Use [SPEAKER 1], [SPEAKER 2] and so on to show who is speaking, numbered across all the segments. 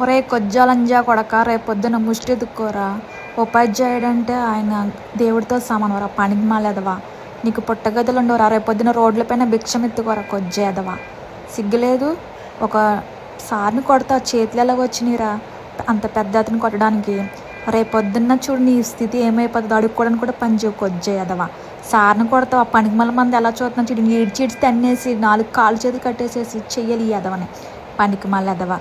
[SPEAKER 1] ఒరే కొజ్జాలంజా కొడకా రేపొద్దున ముష్టెత్తుక్కోరా. ఉపాధ్యాయుడంటే ఆయన దేవుడితో సమానంరా పనికిమాలినెదవా. నీకు పుట్టగతులుండవురా. రేపొద్దున రోడ్లపైన భిక్షమెత్తుకోరా కొజ్జేదవా. సిగ్గులేదు. ఒక సార్ని కొడతావు చేతులు ఎలాగొచ్చినాయిరా అంత పెద్ద అతను కొట్టడానికి. రేపొద్దున్న చూడు నీ స్థితి ఏమైపోతుందో అడుక్కోవడానికి కూడా పనిచేయవు కొజ్జేదవా. సార్ని కొడతావు ఆ పనికిమాల మంది ఎలా చూస్తున్నావు చూడు. ఈడ్చిడ్చి తన్నేసి 4 కాళ్ళు చేతులు కట్టేసేసి చెయ్యాలి ఈ ఎదవని పనికిమాలినెదవా.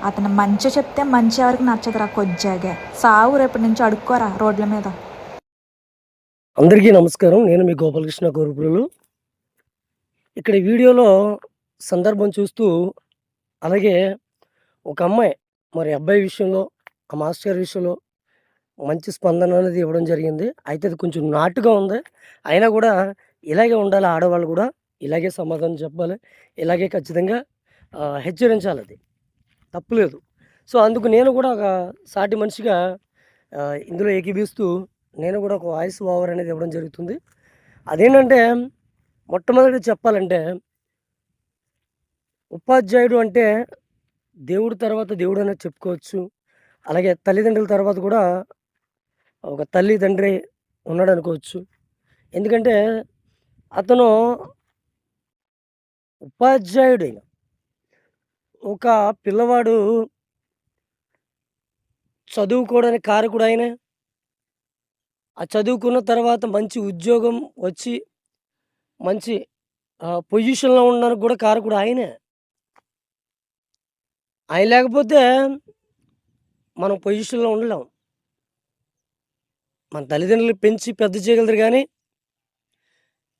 [SPEAKER 1] అతను మంచి చెప్తే మంచి ఎవరికి నచ్చదురా కొజ్జాగే. సావు రేపటి నుంచి అడుక్కోరా రోడ్ల మీద.
[SPEAKER 2] అందరికీ నమస్కారం. నేను మీ గోపాలకృష్ణ కోరుపులు. ఇక్కడ వీడియోలో సందర్భం చూస్తూ అలాగే ఒక అమ్మాయి మరి అబ్బాయి విషయంలో ఆ మాస్టర్ గారి విషయంలో మంచి స్పందన అనేది ఇవ్వడం జరిగింది. అయితే అది కొంచెం నాటుగా ఉంది. అయినా కూడా ఇలాగే ఉండాలి. ఆడవాళ్ళు కూడా ఇలాగే సమాధానం చెప్పాలి. ఇలాగే ఖచ్చితంగా హెచ్చరించాలి. అది తప్పులేదు. సో అందుకు నేను కూడా ఒక సాటి మనిషిగా ఇందులో ఏకీభవిస్తూ నేను కూడా ఒక వాయిస్ ఓవర్ అనేది ఇవ్వడం జరుగుతుంది. అదేంటంటే మొట్టమొదటి చెప్పాలంటే ఉపాధ్యాయుడు అంటే దేవుడి తర్వాత దేవుడు అనేది చెప్పుకోవచ్చు. అలాగే తల్లిదండ్రుల తర్వాత కూడా ఒక తల్లి తండ్రి ఉన్నాడు అనుకోవచ్చు. ఎందుకంటే అతను ఉపాధ్యాయుడైన ఒక పిల్లవాడు చదువుకోవడానికి కారకుడు ఆయనే. ఆ చదువుకున్న తర్వాత మంచి ఉద్యోగం వచ్చి మంచి పొజిషన్‌లో ఉండడానికి కూడా కారకుడు ఆయనే. ఆయన లేకపోతే మనం పొజిషన్‌లో ఉండలేం. మన తల్లిదండ్రులు పెంచి పెద్ద చేయగలరు కానీ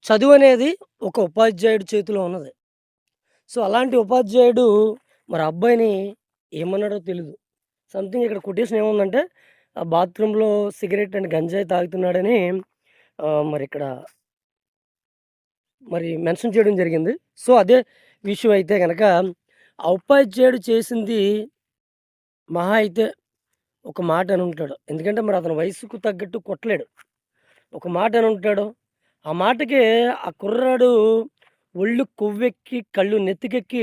[SPEAKER 2] చదువు అనేది ఒక ఉపాధ్యాయుడి చేతిలో ఉన్నది. సో అలాంటి ఉపాధ్యాయుడు మరి అబ్బాయిని ఏమన్నాడో తెలీదు. సంథింగ్ ఇక్కడ కొటేషన్ ఏముందంటే బాత్రూంలో సిగరెట్ అండ్ గంజాయి తాగుతున్నాడని మరిక్కడ మెన్షన్ చేయడం జరిగింది. సో అదే విషయం అయితే గనక ఆ ఉపాధ్యాయుడు చేసింది మహా అయితే ఒక మాట అని ఉంటాడు. ఎందుకంటే మరి అతని వయసుకు తగ్గట్టు కొట్టలేడు. ఒక మాట అని ఉంటాడు. ఆ మాటకి ఆ కుర్రాడు ఒళ్ళు కొవ్వెక్కి కళ్ళు నెత్తికెక్కి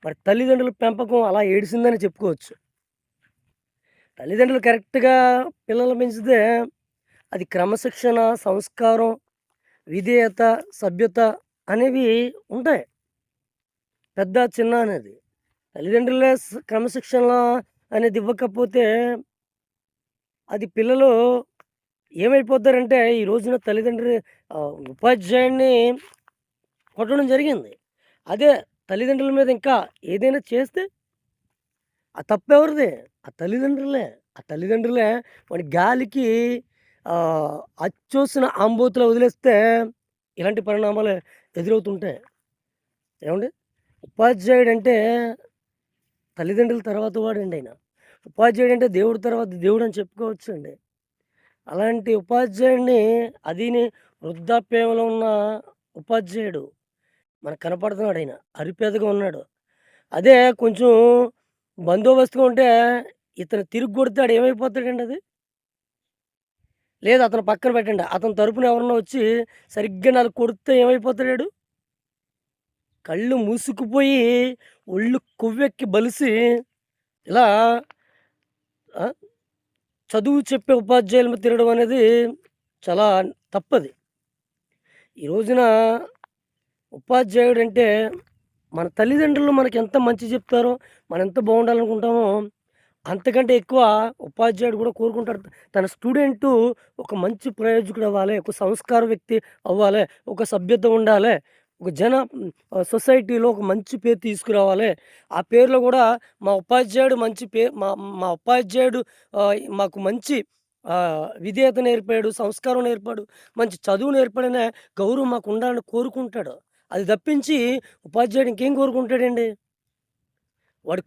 [SPEAKER 2] మరి తల్లిదండ్రుల పెంపకం అలా ఏడిసిందని చెప్పుకోవచ్చు. తల్లిదండ్రులు కరెక్ట్‌గా పిల్లల్ని పెంచితే అది క్రమశిక్షణ, సంస్కారం, విధేయత, సభ్యత అనేవి ఉంటాయి. పెద్ద, చిన్న అనేది. తల్లిదండ్రులే క్రమశిక్షణ అనేది ఇవ్వకపోతే అది పిల్లలు ఏమైపోతారంటే ఈ రోజున తల్లిదండ్రులు ఉపాధ్యాయుడిని కొట్టడం జరిగింది. అదే తల్లిదండ్రుల మీద ఇంకా ఏదైనా చేస్తే ఆ తప్పెవరిది? ఆ తల్లిదండ్రులే. ఆ తల్లిదండ్రులే వాడి గాలికి అచ్చోసిన ఆంబోతులో వదిలేస్తే ఇలాంటి పరిణామాలు ఎదురవుతుంటాయి. ఏవండీ? ఉపాధ్యాయుడంటే తల్లిదండ్రుల తర్వాత వాడండి ఆయన. ఉపాధ్యాయుడంటే దేవుడి తర్వాత దేవుడని చెప్పుకోవచ్చండి. అలాంటి ఉపాధ్యాయుడిని అదీని వృద్ధాప్యంలో ఉన్న ఉపాధ్యాయుడు మనకు కనపడుతున్నాడు ఆయన. అరిపేదగా ఉన్నాడు. అదే కొంచెం బందోబస్తుగా ఉంటే ఇతను తిరిగి కొడితే ఏమైపోతాడండి అది? లేదు అతను పక్కన పెట్టండి. అతని తరపున ఎవరన్నా వచ్చి సరిగ్గా 4 కొడితే ఏమైపోతాడాడు? కళ్ళు మూసుకుపోయి ఒళ్ళు కొవ్వెక్కి బలిసి ఇలా చదువు చెప్పే ఉపాధ్యాయుల మీద తిరగడం అనేది చాలా తప్పది. ఈ రోజున ఉపాధ్యాయుడంటే మన తల్లిదండ్రులు మనకెంత మంచి చెప్తారో, మనం ఎంత బాగుండాలనుకుంటామో అంతకంటే ఎక్కువ ఉపాధ్యాయుడు కూడా కోరుకుంటాడు. తన స్టూడెంటు ఒక మంచి ప్రయోజకుడు అవ్వాలి, ఒక సంస్కార వ్యక్తి అవ్వాలి, ఒక సభ్యత ఉండాలి, ఒక సొసైటీలో ఒక మంచి పేరు తీసుకురావాలి. ఆ పేరులో కూడా మా ఉపాధ్యాయుడు మంచి మా మా ఉపాధ్యాయుడు మాకు మంచి విధేయత నేర్పాడు, సంస్కారం నేర్పాడు, మంచి చదువు నేర్పాడనే గౌరవం మాకు ఉండాలని కోరుకుంటాడు. అది తప్పించి ఉపాధ్యాయుడు ఇంకేం కోరుకుంటాడండి? వాడి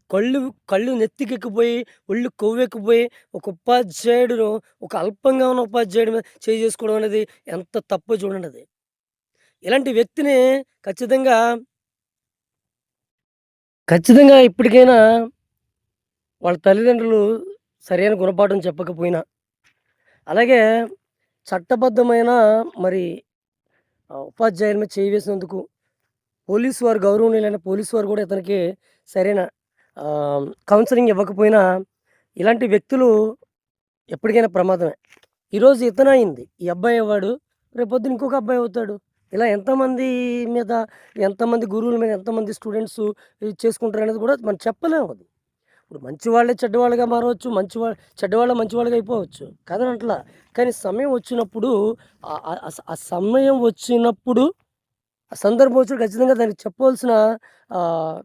[SPEAKER 2] కళ్ళు నెత్తికెక్కిపోయి, ఒళ్ళు కొవ్వెక్కిపోయి ఒక ఉపాధ్యాయుడును ఒక అల్పంగా ఉన్న ఉపాధ్యాయుడి మీద చేయి చేసుకోవడం అనేది ఎంత తప్పో చూడండి అది. ఇలాంటి వ్యక్తిని ఖచ్చితంగా ఇప్పటికైనా వాళ్ళ తల్లిదండ్రులు సరైన గుణపాఠం చెప్పకపోయినా, అలాగే చట్టబద్ధమైన ఉపాధ్యాయుల మీద చేయి వేసినందుకు పోలీసు వారు గౌరవనీయులైన పోలీసు వారు కూడా ఇతనికి సరైన కౌన్సిలింగ్ ఇవ్వకపోయినా ఇలాంటి వ్యక్తులు ఎప్పటికైనా ప్రమాదమే. ఈరోజు ఇతనయింది. ఈ అబ్బాయి అయ్యేవాడు. రేపొద్దున ఇంకొక అబ్బాయి అవుతాడు. ఇలా ఎంతమంది మీద, ఎంతమంది గురువుల మీద, ఎంతమంది స్టూడెంట్స్ ఇది చేసుకుంటారనేది కూడా మనం చెప్పలేము అది. ఇప్పుడు మంచివాళ్ళే చెడ్డవాళ్ళుగా మారవచ్చు. చెడ్డవాళ్ళే మంచివాళ్ళుగా అయిపోవచ్చు. కాదనట్లా. కానీ సమయం వచ్చినప్పుడు ఆ సమయం వచ్చినప్పుడు, ఆ సందర్భం వచ్చినప్పుడు ఖచ్చితంగా దానికి చెప్పవలసిన ఆహ్,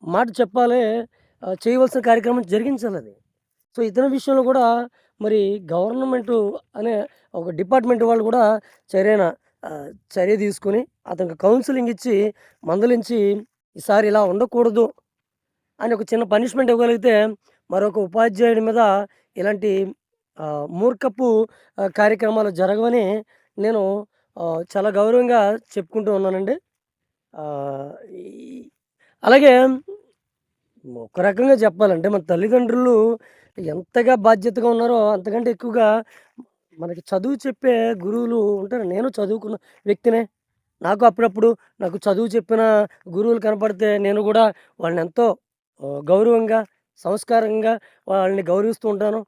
[SPEAKER 2] మాట చెప్పాలి. చేయవలసిన కార్యక్రమం జరిగించాలది. సో, ఇతని విషయంలో కూడా మరి గవర్నమెంటు అనే ఒక డిపార్ట్‌మెంట్ వాళ్ళు కూడా చర్యన చర్య తీసుకొని అతనికి కౌన్సెలింగ్ ఇచ్చి, మందలించి ఈసారి ఇలా ఉండకూడదు అని ఒక చిన్న పనిష్మెంట్ ఇవ్వగలిగితే మరొక ఉపాధ్యాయుడి మీద ఇలాంటి మూర్ఖపు కార్యక్రమాలు జరగవని నేను చాలా గౌరవంగా చెప్పుకుంటూ ఉన్నానండి. ఆహ్, ఈ అలాగే ఒక రకంగా చెప్పాలంటే మన తల్లిదండ్రులు ఎంతగా బాధ్యతగా ఉన్నారో అంతకంటే ఎక్కువగా మనకి చదువు చెప్పే గురువులు ఉంటారు. నేను చదువుకున్న వ్యక్తినే. నాకు చదువు చెప్పిన గురువులు కనపడితే నేను కూడా వాళ్ళని ఎంతో గౌరవంగా, సంస్కారంగా వాళ్ళని గౌరవిస్తూ ఉంటాను.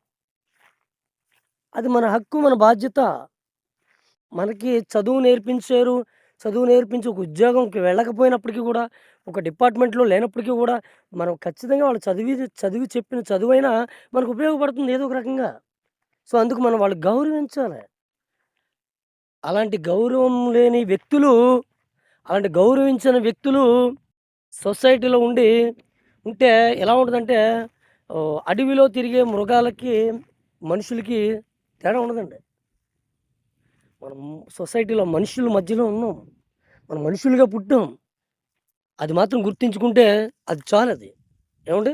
[SPEAKER 2] అది మన హక్కు, మన బాధ్యత. మనకి చదువు నేర్పించారు. చదువు నేర్పించి ఒక ఉద్యోగంకి వెళ్ళకపోయినప్పటికీ కూడా, ఒక డిపార్ట్‌మెంట్‌లో లేనప్పటికీ కూడా, మనం ఖచ్చితంగా వాళ్ళు చదివి చెప్పిన చదువైనా మనకు ఉపయోగపడుతుంది ఏదో ఒక రకంగా. సో, అందుకు మనం వాళ్ళని గౌరవించాలి. అలాంటి గౌరవం లేని వ్యక్తులు, అలాంటి గౌరవించని వ్యక్తులు సొసైటీలో ఉంటే ఎలా ఉంటదంటే, అడవిలో తిరిగే మృగాలకి, మనుషులకి తేడా ఉండదండి. మనం సొసైటీలో మనుషుల మధ్యలో ఉన్నాం. మనం మనుషులుగా పుట్టాం. అది మాత్రం గుర్తుంచుకుంటే అది చాలది. ఏవండీ?